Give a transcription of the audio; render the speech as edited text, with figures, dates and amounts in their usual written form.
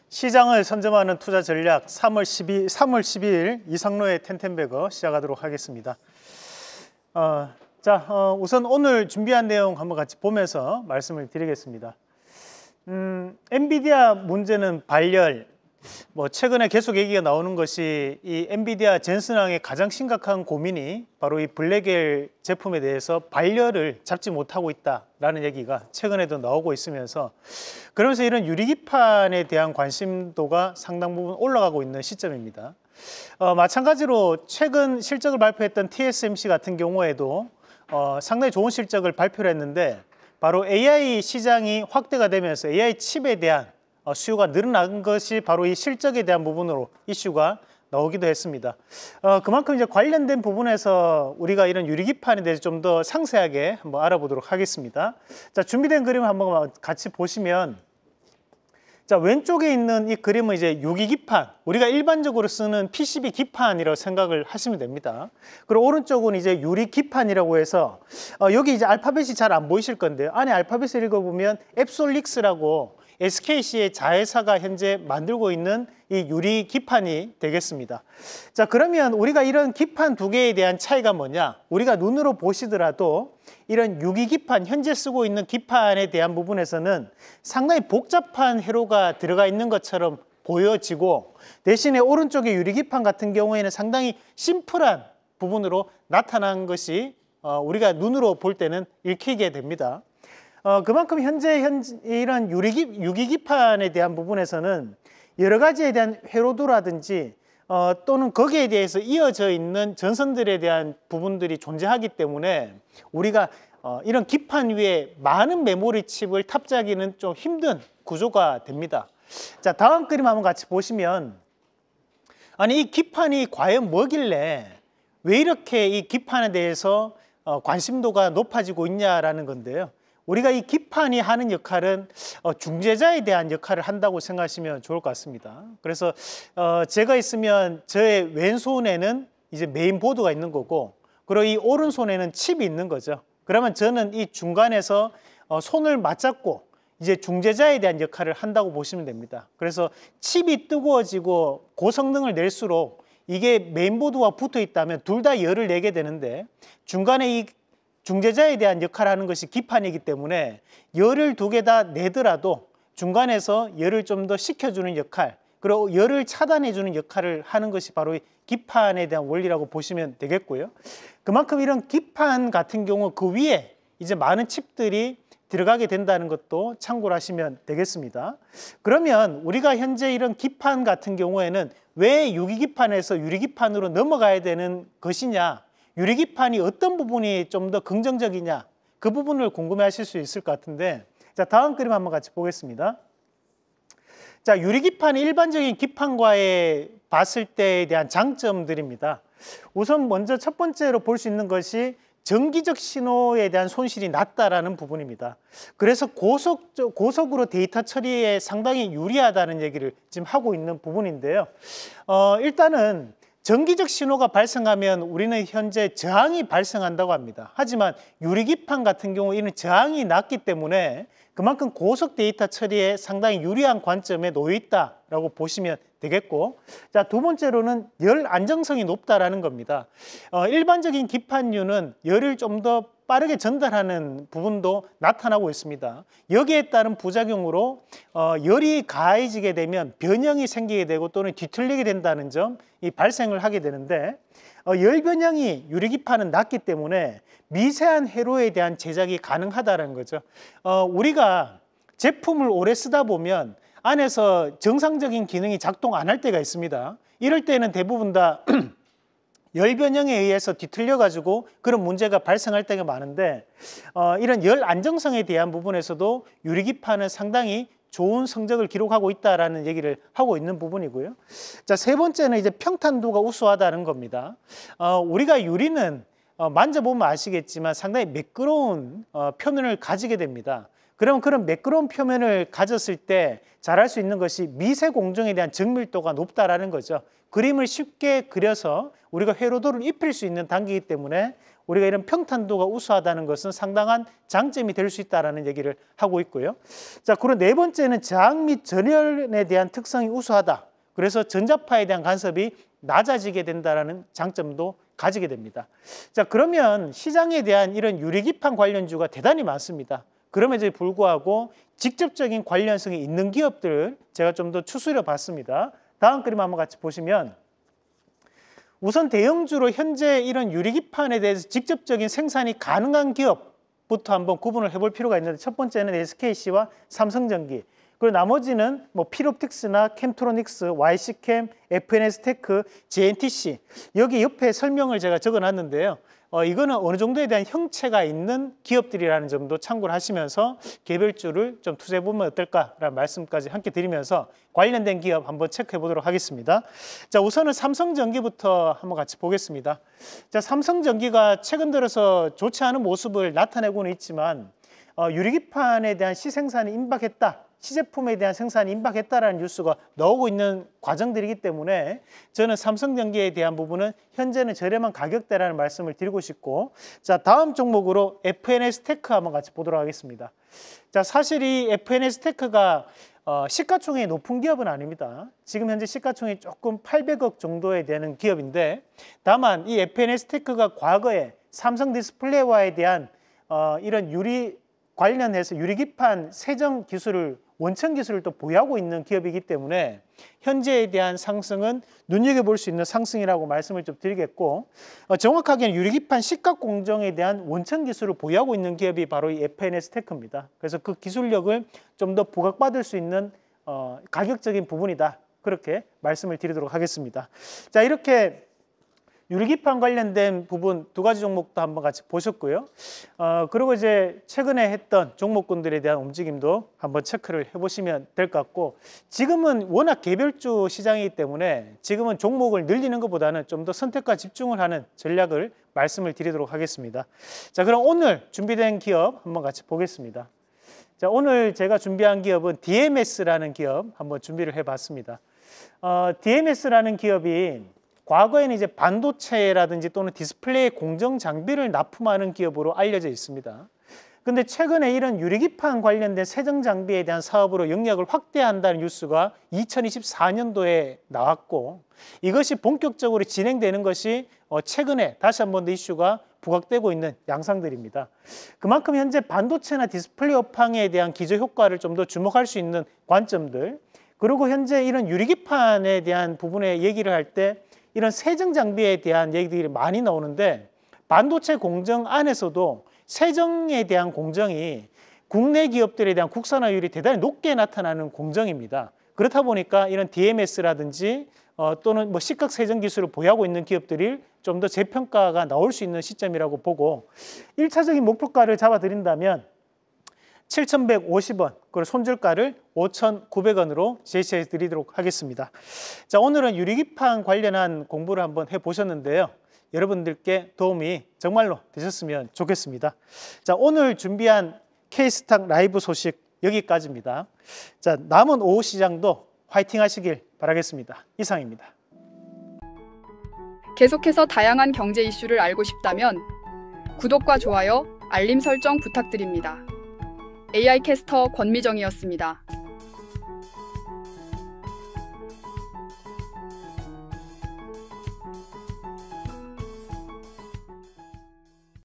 시장을 선점하는 투자 전략 3월 12일 이상로의 텐텐베거 시작하도록 하겠습니다. 우선 오늘 준비한 내용 한번 같이 보면서 말씀을 드리겠습니다. 엔비디아 문제는 발열, 최근에 계속 얘기가 나오는 것이 이 엔비디아 젠슨왕의 가장 심각한 고민이 바로 이 블랙엘 제품에 대해서 발열을 잡지 못하고 있다라는 얘기가 최근에도 나오고 있으면서 그러면서 이런 유리기판에 대한 관심도가 상당 부분 올라가고 있는 시점입니다. 마찬가지로 최근 실적을 발표했던 TSMC 같은 경우에도 상당히 좋은 실적을 발표를 했는데 바로 AI 시장이 확대가 되면서 AI 칩에 대한 수요가 늘어난 것이 바로 이 실적에 대한 부분으로 이슈가 나오기도 했습니다. 그만큼 이제 관련된 부분에서 우리가 이런 유리기판에 대해서 좀 더 상세하게 한번 알아보도록 하겠습니다. 자, 준비된 그림을 한번 같이 보시면, 자, 왼쪽에 있는 이 그림은 이제 유리기판, 우리가 일반적으로 쓰는 PCB 기판이라고 생각을 하시면 됩니다. 그리고 오른쪽은 이제 유리기판이라고 해서 여기 이제 알파벳이 잘 안 보이실 건데요. 안에 알파벳을 읽어보면 앱솔릭스라고 SKC의 자회사가 현재 만들고 있는 이 유리 기판이 되겠습니다. 자, 그러면 우리가 이런 기판 두 개에 대한 차이가 뭐냐? 우리가 눈으로 보시더라도 이런 유리 기판, 현재 쓰고 있는 기판에 대한 부분에서는 상당히 복잡한 회로가 들어가 있는 것처럼 보여지고, 대신에 오른쪽의 유리 기판 같은 경우에는 상당히 심플한 부분으로 나타난 것이 우리가 눈으로 볼 때는 읽히게 됩니다. 그만큼 현재 이런 유리기판에 대한 부분에서는 여러 가지에 대한 회로도라든지 또는 거기에 대해서 이어져 있는 전선들에 대한 부분들이 존재하기 때문에 우리가 이런 기판 위에 많은 메모리 칩을 탑재하기는 좀 힘든 구조가 됩니다. 자, 다음 그림 한번 같이 보시면, 아니 이 기판이 과연 뭐길래 왜 이렇게 이 기판에 대해서 관심도가 높아지고 있냐라는 건데요. 우리가 이 기판이 하는 역할은 중재자에 대한 역할을 한다고 생각하시면 좋을 것 같습니다. 그래서 제가 있으면 저의 왼손에는 이제 메인보드가 있는 거고, 그리고 이 오른손에는 칩이 있는 거죠. 그러면 저는 이 중간에서 손을 맞잡고 이제 중재자에 대한 역할을 한다고 보시면 됩니다. 그래서 칩이 뜨거워지고 고성능을 낼수록 이게 메인보드와 붙어 있다면 둘 다 열을 내게 되는데, 중간에 이 중재자에 대한 역할을 하는 것이 기판이기 때문에 열을 두 개 다 내더라도 중간에서 열을 좀 더 식혀주는 역할, 그리고 열을 차단해주는 역할을 하는 것이 바로 이 기판에 대한 원리라고 보시면 되겠고요. 그만큼 이런 기판 같은 경우 그 위에 이제 많은 칩들이 들어가게 된다는 것도 참고를 하시면 되겠습니다. 그러면 우리가 현재 이런 기판 같은 경우에는 왜 유리기판에서 유리기판으로 넘어가야 되는 것이냐, 유리기판이 어떤 부분이 좀 더 긍정적이냐, 그 부분을 궁금해 하실 수 있을 것 같은데, 자, 다음 그림 한번 같이 보겠습니다. 자, 유리기판이 일반적인 기판과의 봤을 때에 대한 장점들입니다. 우선 먼저 첫 번째로 볼 수 있는 것이 전기적 신호에 대한 손실이 낮다라는 부분입니다. 그래서 고속으로 데이터 처리에 상당히 유리하다는 얘기를 지금 하고 있는 부분인데요. 일단은 전기적 신호가 발생하면 우리는 현재 저항이 발생한다고 합니다. 하지만 유리기판 같은 경우 이는 저항이 낮기 때문에 그만큼 고속 데이터 처리에 상당히 유리한 관점에 놓여 있다라고 보시면 되겠고, 자, 두 번째로는 열 안정성이 높다라는 겁니다. 일반적인 기판류는 열을 좀 더 빠르게 전달하는 부분도 나타나고 있습니다. 여기에 따른 부작용으로 열이 가해지게 되면 변형이 생기게 되고 또는 뒤틀리게 된다는 점이 발생을 하게 되는데, 열 변형이 유리기판은 낮기 때문에 미세한 회로에 대한 제작이 가능하다는 거죠. 우리가 제품을 오래 쓰다 보면 안에서 정상적인 기능이 작동 안 할 때가 있습니다. 이럴 때는 대부분 다 열 변형에 의해서 뒤틀려 가지고 그런 문제가 발생할 때가 많은데, 이런 열 안정성에 대한 부분에서도 유리기판은 상당히 좋은 성적을 기록하고 있다라는 얘기를 하고 있는 부분이고요. 자, 세 번째는 이제 평탄도가 우수하다는 겁니다. 우리가 유리는 만져보면 아시겠지만 상당히 매끄러운 표면을 가지게 됩니다. 그럼 그런 매끄러운 표면을 가졌을 때 잘할 수 있는 것이 미세 공정에 대한 정밀도가 높다라는 거죠. 그림을 쉽게 그려서 우리가 회로도를 입힐 수 있는 단계이기 때문에 우리가 이런 평탄도가 우수하다는 것은 상당한 장점이 될 수 있다는 얘기를 하고 있고요. 자, 그리고 네 번째는 저항 및 전열에 대한 특성이 우수하다. 그래서 전자파에 대한 간섭이 낮아지게 된다는 장점도 가지게 됩니다. 자, 그러면 시장에 대한 이런 유리기판 관련주가 대단히 많습니다. 그럼에도 불구하고 직접적인 관련성이 있는 기업들을 제가 좀 더 추스려 봤습니다. 다음 그림 한번 같이 보시면 우선 대형주로 현재 이런 유리기판에 대해서 직접적인 생산이 가능한 기업부터 한번 구분을 해볼 필요가 있는데, 첫 번째는 SKC와 삼성전기, 그리고 나머지는 뭐 필옵틱스나 캠트로닉스, YC캠, FNS테크, JNTC, 여기 옆에 설명을 제가 적어놨는데요. 이거는 어느 정도에 대한 형체가 있는 기업들이라는 점도 참고를 하시면서 개별주를 좀 투자해 보면 어떨까라는 말씀까지 함께 드리면서 관련된 기업 한번 체크해 보도록 하겠습니다. 자, 우선은 삼성전기부터 한번 같이 보겠습니다. 자, 삼성전기가 최근 들어서 좋지 않은 모습을 나타내고는 있지만 유리기판에 대한 시생산이 임박했다, 시제품에 대한 생산이 임박했다라는 뉴스가 나오고 있는 과정들이기 때문에 저는 삼성전기에 대한 부분은 현재는 저렴한 가격대라는 말씀을 드리고 싶고, 자, 다음 종목으로 FNS테크 한번 같이 보도록 하겠습니다. 자, 사실 이 FNS테크가 시가총액이 높은 기업은 아닙니다. 지금 현재 시가총액이 조금 800억 정도에 되는 기업인데, 다만 이 FNS테크가 과거에 삼성디스플레이와에 대한 이런 유리 관련해서 유리기판 세정 기술을, 원천 기술을 또 보유하고 있는 기업이기 때문에 현재에 대한 상승은 눈여겨볼 수 있는 상승이라고 말씀을 좀 드리겠고, 정확하게는 유리기판 식각 공정에 대한 원천 기술을 보유하고 있는 기업이 바로 이 FNS테크입니다. 그래서 그 기술력을 좀 더 부각받을 수 있는 가격적인 부분이다, 그렇게 말씀을 드리도록 하겠습니다. 자, 이렇게 유리기판 관련된 부분 두 가지 종목도 한번 같이 보셨고요. 그리고 이제 최근에 했던 종목군들에 대한 움직임도 한번 체크를 해보시면 될 것 같고, 지금은 워낙 개별주 시장이기 때문에 지금은 종목을 늘리는 것보다는 좀 더 선택과 집중을 하는 전략을 말씀을 드리도록 하겠습니다. 자, 그럼 오늘 준비된 기업 한번 같이 보겠습니다. 자, 오늘 제가 준비한 기업은 DMS라는 기업 한번 준비를 해봤습니다. DMS라는 기업이 과거에는 이제 반도체라든지 또는 디스플레이 공정 장비를 납품하는 기업으로 알려져 있습니다. 근데 최근에 이런 유리기판 관련된 세정 장비에 대한 사업으로 영역을 확대한다는 뉴스가 2024년도에 나왔고, 이것이 본격적으로 진행되는 것이 최근에 다시 한 번 더 이슈가 부각되고 있는 양상들입니다. 그만큼 현재 반도체나 디스플레이 업황에 대한 기저 효과를 좀 더 주목할 수 있는 관점들, 그리고 현재 이런 유리기판에 대한 부분에 얘기를 할 때 이런 세정 장비에 대한 얘기들이 많이 나오는데, 반도체 공정 안에서도 세정에 대한 공정이 국내 기업들에 대한 국산화율이 대단히 높게 나타나는 공정입니다. 그렇다 보니까 이런 DMS라든지 또는 뭐 식각 세정 기술을 보유하고 있는 기업들이 좀 더 재평가가 나올 수 있는 시점이라고 보고, 1차적인 목표가를 잡아드린다면 7,150원, 그리고 손절가를 5,900원으로 제시해 드리도록 하겠습니다. 자, 오늘은 유리기판 관련한 공부를 한번 해보셨는데요. 여러분들께 도움이 정말로 되셨으면 좋겠습니다. 자, 오늘 준비한 K스탁 라이브 소식 여기까지입니다. 자, 남은 오후 시장도 화이팅 하시길 바라겠습니다. 이상입니다. 계속해서 다양한 경제 이슈를 알고 싶다면 구독과 좋아요, 알림 설정 부탁드립니다. AI 캐스터 권미정이었습니다.